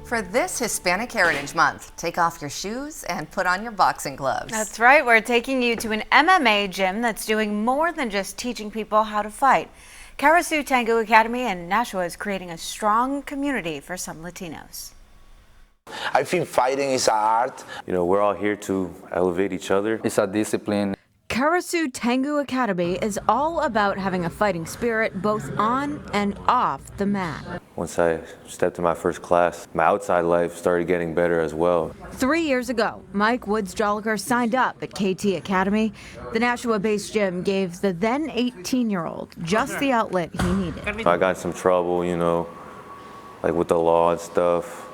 For this Hispanic Heritage Month, take off your shoes and put on your boxing gloves. That's right. We're taking you to an MMA gym that's doing more than just teaching people how to fight. Karasu Tango Academy in Nashua is creating a strong community for some Latinos. I think fighting is an art. You know, we're all here to elevate each other. It's a discipline. Karasu Tango Academy is all about having a fighting spirit both on and off the mat. Once I stepped in my first class, my outside life started getting better as well. 3 years ago, Mike Woods-Jolliker signed up at KTA Academy. The Nashua-based gym gave the then 18-year-old just the outlet he needed. I got in some trouble, you know, like with the law and stuff,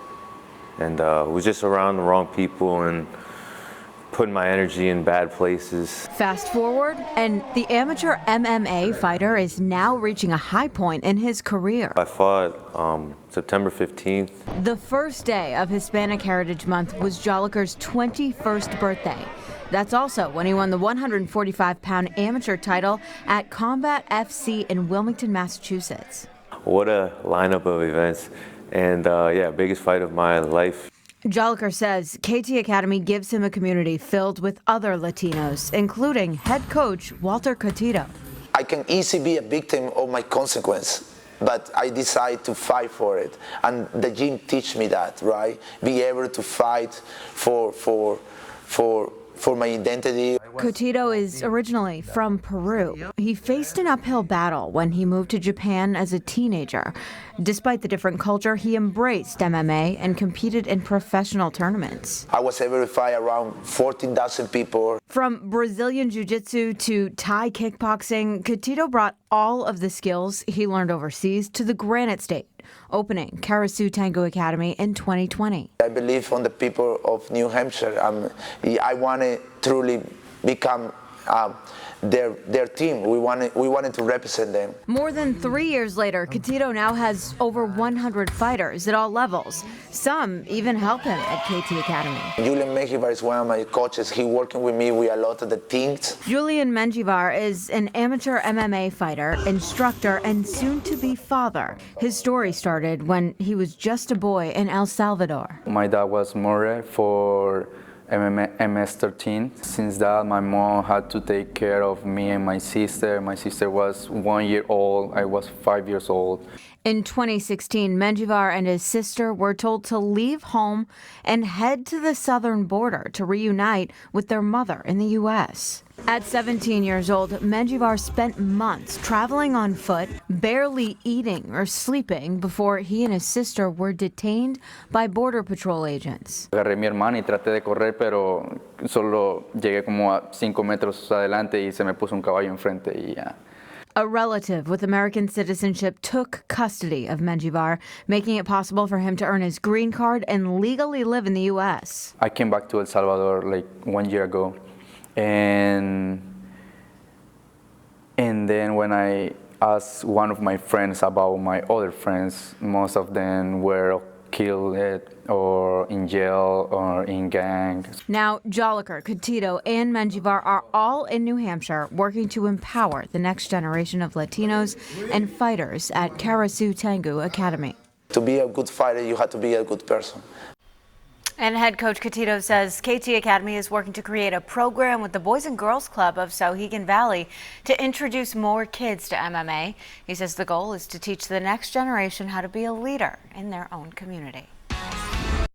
and was just around the wrong people and putting my energy in bad places. Fast forward, and the amateur MMA fighter is now reaching a high point in his career. I fought September 15th. The first day of Hispanic Heritage Month was Jolliker's 21st birthday. That's also when he won the 145-pound amateur title at Combat FC in Wilmington, Massachusetts. What a lineup of events, and yeah, biggest fight of my life. Jolliker says KT Academy gives him a community filled with other Latinos, including head coach Walter Cotito. I can easily be a victim of my consequence, but I decide to fight for it. And the gym teach me that, right? Be able to fight for my identity. Cotito is originally from Peru. He faced an uphill battle when he moved to Japan as a teenager. Despite the different culture, he embraced MMA and competed in professional tournaments. I was able to fight around 14,000 people. From Brazilian Jiu-Jitsu to Thai kickboxing, Cotito brought all of the skills he learned overseas to the Granite State, opening Karasu Tango Academy in 2020. I believe on the people of New Hampshire. I want to truly become their team. We wanted to represent them. More than 3 years later, Cotito now has over 100 fighters at all levels. Some even help him at KT Academy. Julian Menjivar is one of my coaches. He's working with me with a lot of the things. Julian Menjivar is an amateur MMA fighter, instructor, and soon-to-be father. His story started when he was just a boy in El Salvador. My dad was murdered for MS-13. Since that, my mom had to take care of me and my sister. My sister was 1 year old. I was 5 years old. In 2016, Menjivar and his sister were told to leave home and head to the southern border to reunite with their mother in the U.S. At 17 years old, Menjivar spent months traveling on foot, barely eating or sleeping before he and his sister were detained by Border Patrol agents. Agarré a mi hermana y traté de correr, pero solo llegué como a 5 metros adelante y se me puso un caballo enfrente y ya. A relative with American citizenship took custody of Menjivar, making it possible for him to earn his green card and legally live in the U.S. I came back to El Salvador like 1 year ago, and then when I asked one of my friends about my other friends, most of them were killed or in jail or in gangs. Now, Jolliker, Cotito, and Menjivar are all in New Hampshire working to empower the next generation of Latinos and fighters at Karasu Tango Academy. To be a good fighter, you have to be a good person. And head coach Cotito says KT Academy is working to create a program with the Boys and Girls Club of Sauhegan Valley to introduce more kids to MMA. He says the goal is to teach the next generation how to be a leader in their own community.